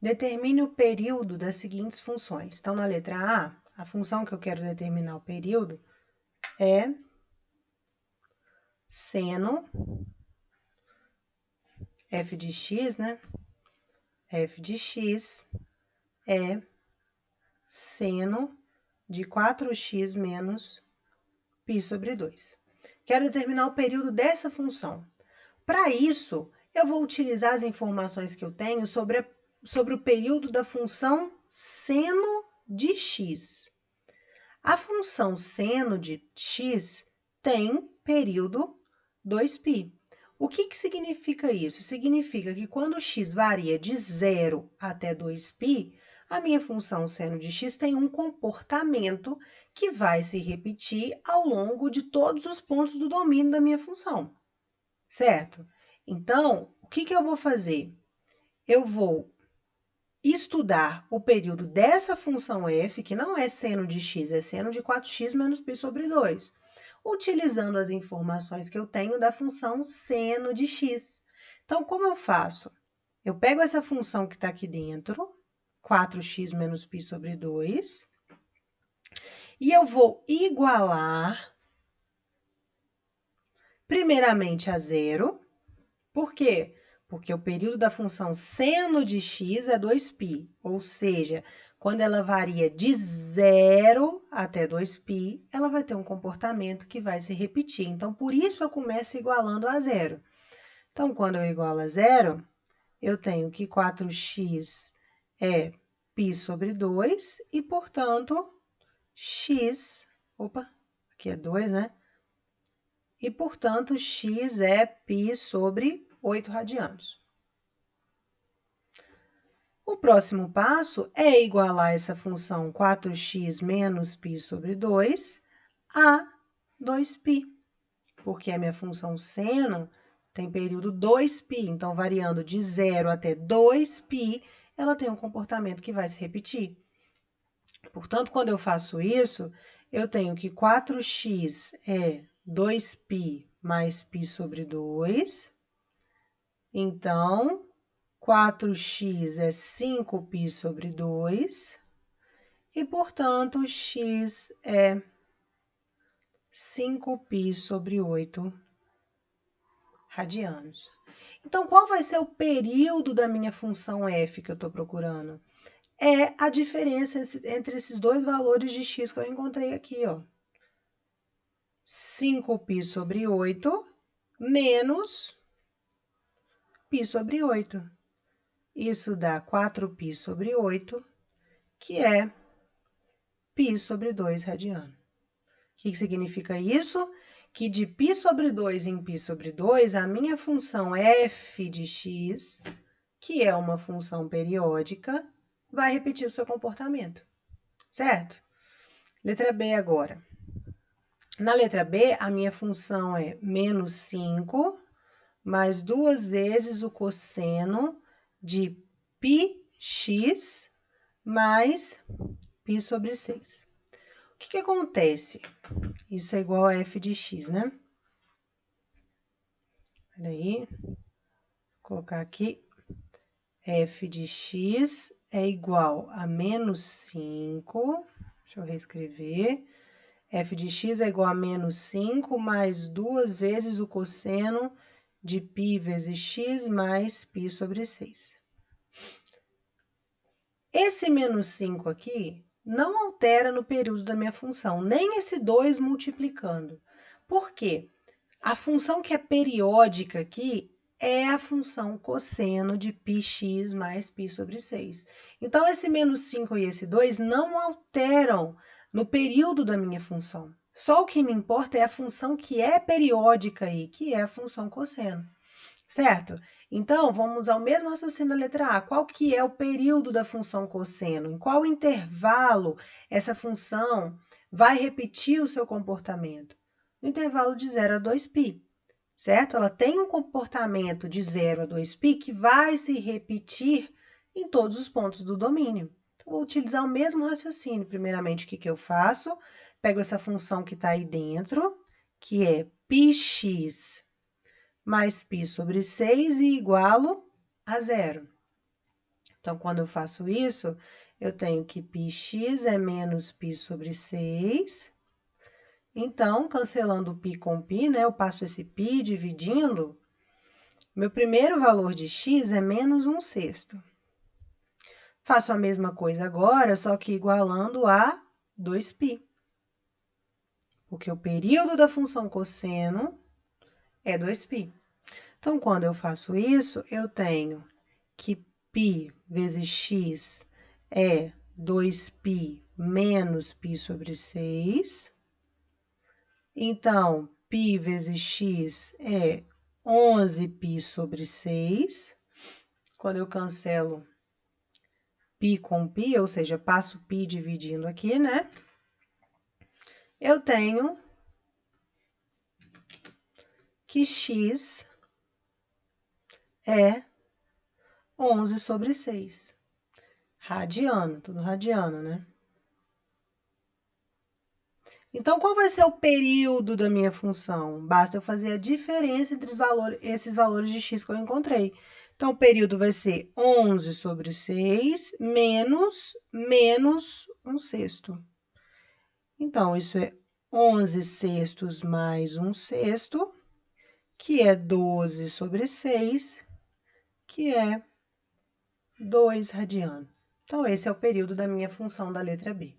Determine o período das seguintes funções. Então, na letra A função que eu quero determinar o período é seno f de x, né? F de x é seno de 4x menos π sobre 2. Quero determinar o período dessa função. Para isso, eu vou utilizar as informações que eu tenho sobre o período da função seno de x. A função seno de x tem período 2π. O que significa isso? Significa que quando x varia de 0 até 2π, a minha função seno de x tem um comportamento que vai se repetir ao longo de todos os pontos do domínio da minha função, certo? Então, o que eu vou fazer? Eu vou estudar o período dessa função f, que não é seno de x, é seno de 4x menos π sobre 2, utilizando as informações que eu tenho da função seno de x. Então, como eu faço? Eu pego essa função que está aqui dentro, 4x menos π sobre 2, e eu vou igualar, primeiramente, a zero. Por quê? Porque o período da função seno de x é 2π, ou seja, quando ela varia de 0 até 2π, ela vai ter um comportamento que vai se repetir. Então, por isso eu começo igualando a zero. Então, quando eu igualo a zero, eu tenho que 4x é π sobre 2 e, portanto, x... Opa, aqui é 2, né? E, portanto, x é π sobre 8 radianos. O próximo passo é igualar essa função 4x menos π sobre 2 a 2π, porque a minha função seno tem período 2π, então variando de 0 até 2π, ela tem um comportamento que vai se repetir. Portanto, quando eu faço isso, eu tenho que 4x é 2π mais π sobre 2, então 4x é 5π sobre 2, e, portanto, x é 5π sobre 8 radianos. Então, qual vai ser o período da minha função f que eu estou procurando? É a diferença entre esses dois valores de x que eu encontrei aqui, ó. 5π sobre 8 menos π sobre 8. Isso dá 4π sobre 8, que é π sobre 2 radiano. O que significa isso? Que de π sobre 2 em π sobre 2, a minha função f de x, que é uma função periódica, vai repetir o seu comportamento, certo? Letra B agora. Na letra B, a minha função é menos 5 mais 2 vezes o cosseno de πx mais π sobre 6. O que acontece? Isso é igual a f de x, né? Peraí, vou colocar aqui. F de x é igual a menos 5. Deixa eu reescrever. F de x é igual a menos 5 mais 2 vezes o cosseno de π vezes x mais π sobre 6. Esse menos 5 aqui não altera no período da minha função, nem esse 2 multiplicando. Por quê? A função que é periódica aqui é a função cosseno de πx mais π sobre 6. Então, esse menos 5 e esse 2 não alteram no período da minha função. Só o que me importa é a função que é periódica aí, que é a função cosseno. Certo? Então, vamos usar o mesmo raciocínio da letra A. Qual que é o período da função cosseno? Em qual intervalo essa função vai repetir o seu comportamento? No intervalo de 0 a 2π, certo? Ela tem um comportamento de 0 a 2π que vai se repetir em todos os pontos do domínio. Então, vou utilizar o mesmo raciocínio. Primeiramente, o que eu faço? Pego essa função que está aí dentro, que é πx mais π sobre 6 e igualo a 0. Então, quando eu faço isso, eu tenho que πx é menos π sobre 6. Então, cancelando o π com π, né, eu passo esse π dividindo. Meu primeiro valor de x é menos 1/6. Faço a mesma coisa agora, só que igualando a 2π. Porque o período da função cosseno é 2π. Então, quando eu faço isso, eu tenho que π vezes x é 2π menos π sobre 6. Então, π vezes x é 11π sobre 6. Quando eu cancelo π com π, ou seja, passo π dividindo aqui, né? Eu tenho que x é 11 sobre 6. Radiano, tudo radiano, né? Então, qual vai ser o período da minha função? Basta eu fazer a diferença entre esses valores de x que eu encontrei. Então, o período vai ser 11 sobre 6 menos 1/6. Então, isso é 11/6 mais 1/6, que é 12 sobre 6, que é 2 radiano. Então, esse é o período da minha função da letra B.